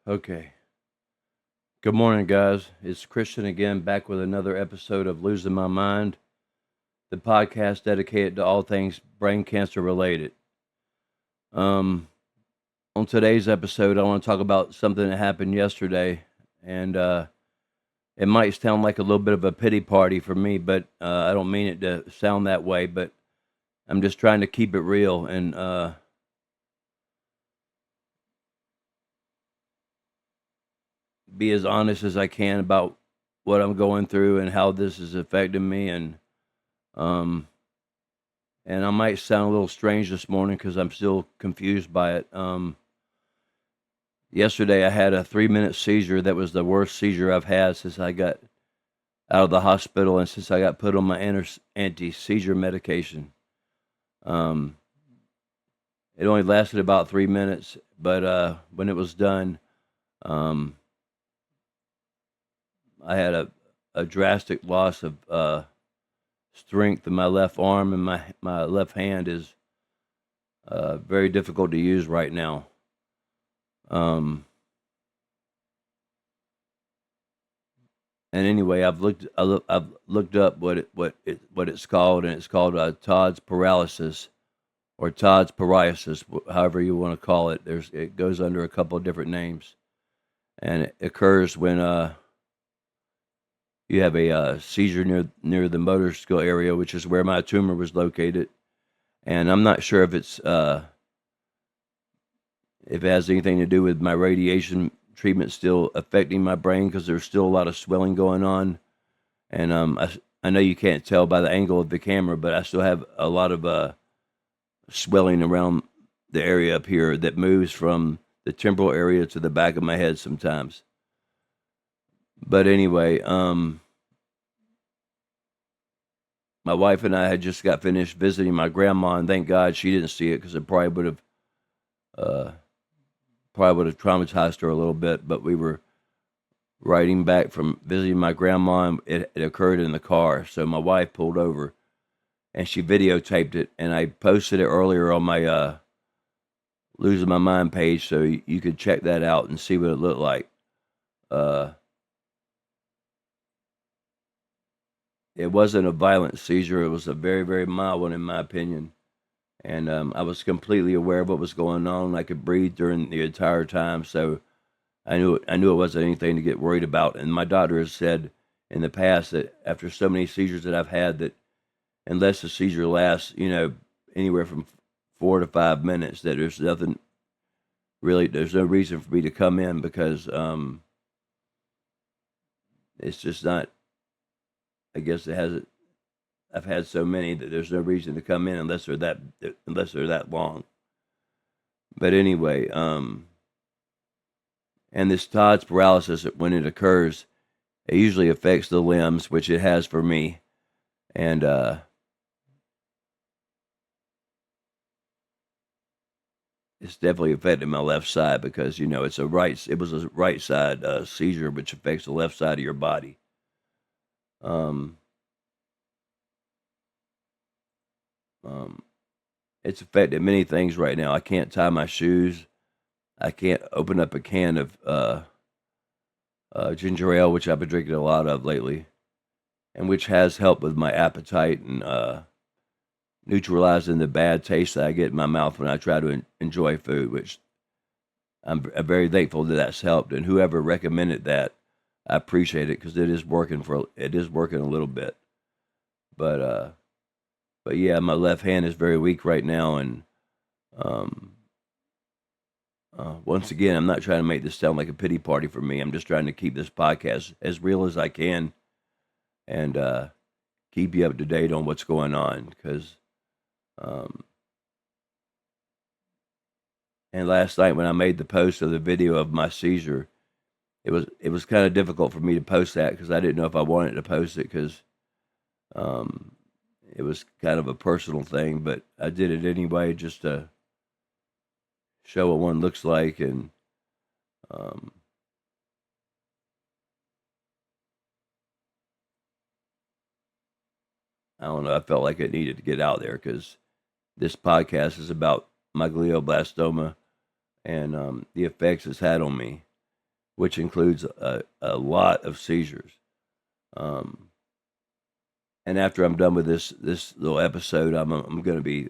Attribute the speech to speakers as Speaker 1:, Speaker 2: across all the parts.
Speaker 1: Okay. Good morning, guys. It's Christian again, back with another episode of Losing My Mind, the podcast dedicated to all things brain cancer related. Um, on today's episode, I want to talk about something that happened yesterday, and it might sound like a little bit of a pity party for me, but I don't mean it to sound that way. But I'm just trying to keep it real and be as honest as I can about what I'm going through and how this is affecting me, um, and I might sound a little strange this morning because I'm still confused by it. Yesterday, I had a 3-minute seizure that was the worst seizure I've had since I got out of the hospital and since I got put on my anti-seizure medication. Um, it only lasted about 3 minutes, but when it was done, um, I had a drastic loss of strength in my left arm, and my left hand is very difficult to use right now. And anyway, I've looked up what it's called, and it's called Todd's paralysis or Todd's psoriasis, however you want to call it. It goes under a couple of different names, and it occurs when you have a seizure near the motor skill area, which is where my tumor was located. And I'm not sure if it has anything to do with my radiation treatment still affecting my brain, because there's still a lot of swelling going on. And I know you can't tell by the angle of the camera, but I still have a lot of swelling around the area up here that moves from the temporal area to the back of my head sometimes. But anyway, my wife and I had just got finished visiting my grandma, and thank God she didn't see it, because it uh, probably would have traumatized her a little bit. But we were riding back from visiting my grandma, and it occurred in the car. So my wife pulled over, and she videotaped it, and I posted it earlier on my Losing My Mind page, so you could check that out and see what it looked like. Uh, it wasn't a violent seizure; it was a very, very mild one, in my opinion. And I was completely aware of what was going on. I could breathe during the entire time, so I knew it wasn't anything to get worried about. And my doctor has said in the past that after so many seizures that I've had, that unless the seizure lasts, anywhere from 4 to 5 minutes, that there's nothing really. There's no reason for me to come in, because it's just not. I guess it has. I've had so many that there's no reason to come in unless they're that long. But anyway, and this Todd's paralysis, when it occurs, it usually affects the limbs, which it has for me, and it's definitely affected my left side, because it was a right side seizure, which affects the left side of your body. Um, um, it's affected many things right now. I can't tie my shoes. I can't open up a can of ginger ale, which I've been drinking a lot of lately, and which has helped with my appetite and neutralizing the bad taste that I get in my mouth when I try to enjoy food, which I'm very thankful that that's helped. And whoever recommended that, I appreciate it, because it is working a little bit. But yeah, my left hand is very weak right now, and um, once again, I'm not trying to make this sound like a pity party for me. I'm just trying to keep this podcast as real as I can, and keep you up to date on what's going on. Because um, and last night when I made the post of the video of my seizure, it was kind of difficult for me to post that, because I didn't know if I wanted to post it, because um, it was kind of a personal thing. But I did it anyway, just to show what one looks like. And um, I don't know, I felt like it needed to get out there, because this podcast is about my glioblastoma, and the effects it's had on me. which includes a lot of seizures. Um, and after I'm done with this little episode, I'm going to be,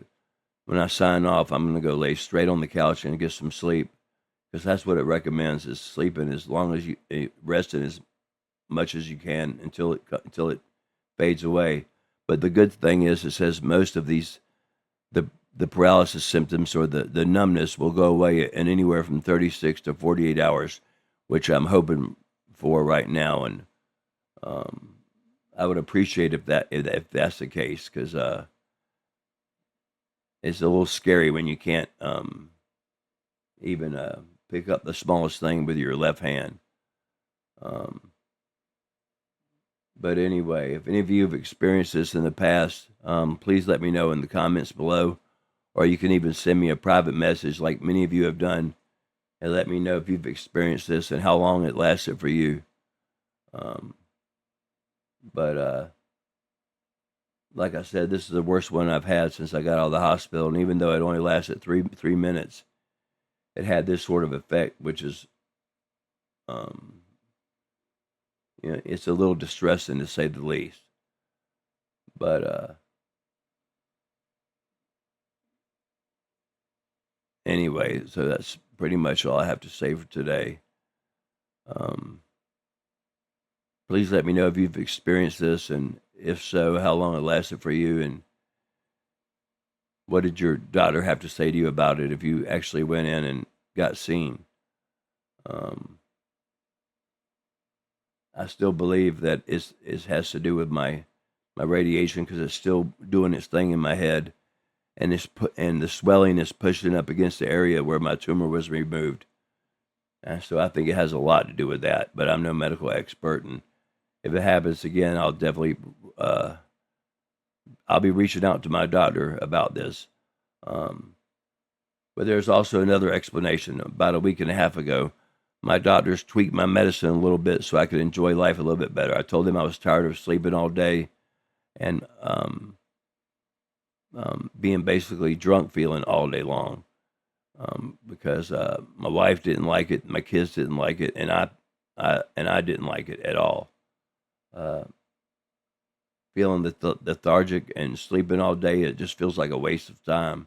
Speaker 1: when I sign off, I'm going to go lay straight on the couch and get some sleep, because that's what it recommends, is sleeping as long as you resting as much as you can until it fades away. But the good thing is, it says most of these the paralysis symptoms or the numbness will go away in anywhere from 36 to 48 hours, which I'm hoping for right now. And um, I would appreciate if that's the case, because it's a little scary when you can't even pick up the smallest thing with your left hand. Um, but anyway, if any of you have experienced this in the past, please let me know in the comments below, or you can even send me a private message like many of you have done, and let me know if you've experienced this and how long it lasted for you. But like I said, this is the worst one I've had since I got out of the hospital, and even though it only lasted three minutes, it had this sort of effect, which is, it's a little distressing to say the least. But anyway, so that's pretty much all I have to say for today. Please let me know if you've experienced this, and if so, how long it lasted for you, and what did your doctor have to say to you about it if you actually went in and got seen. I still believe that it has to do with my radiation, because it's still doing its thing in my head, and and the swelling is pushing up against the area where my tumor was removed. And so I think it has a lot to do with that, but I'm no medical expert, and if it happens again, I'll definitely I'll be reaching out to my doctor about this. But there's also another explanation. About a week and a half ago, my doctors tweaked my medicine a little bit so I could enjoy life a little bit better. I told them I was tired of sleeping all day and being basically drunk feeling all day long, because my wife didn't like it, my kids didn't like it, and I didn't like it at all. Feeling lethargic and sleeping all day, it just feels like a waste of time.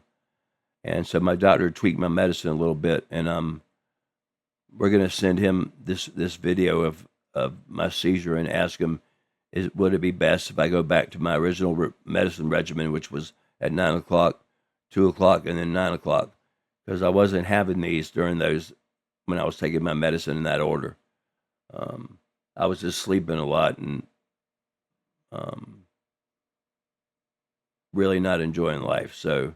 Speaker 1: And so my doctor tweaked my medicine a little bit, and we're going to send him this video of my seizure and ask him, would it be best if I go back to my original medicine regimen, which was at 9 o'clock, 2 o'clock, and then 9 o'clock, because I wasn't having these during those, when I was taking my medicine in that order. I was just sleeping a lot and really not enjoying life. So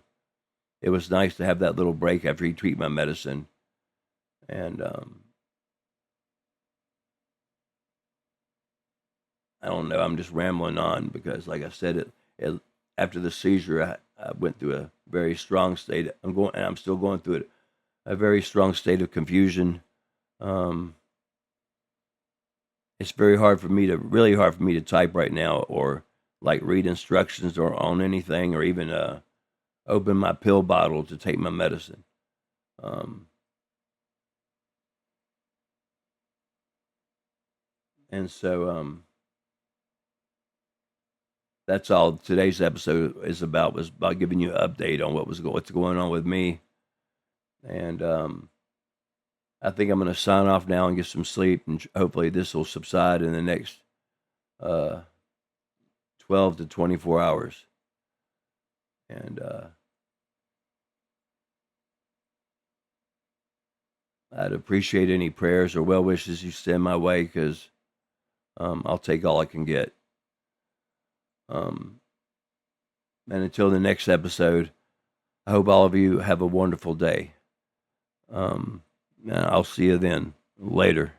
Speaker 1: it was nice to have that little break after he tweaked my medicine. And I don't know, I'm just rambling on because, like I said, after the seizure, I went through a very strong state. I'm still going through it, a very strong state of confusion. It's really hard for me to type right now, or like read instructions or on anything, or even open my pill bottle to take my medicine. And so that's all today's episode is about, was about giving you an update on what's going on with me. And I think I'm going to sign off now and get some sleep, and hopefully this will subside in the next 12 to 24 hours. And I'd appreciate any prayers or well wishes you send my way, because I'll take all I can get. And until the next episode, I hope all of you have a wonderful day. I'll see you then. Later.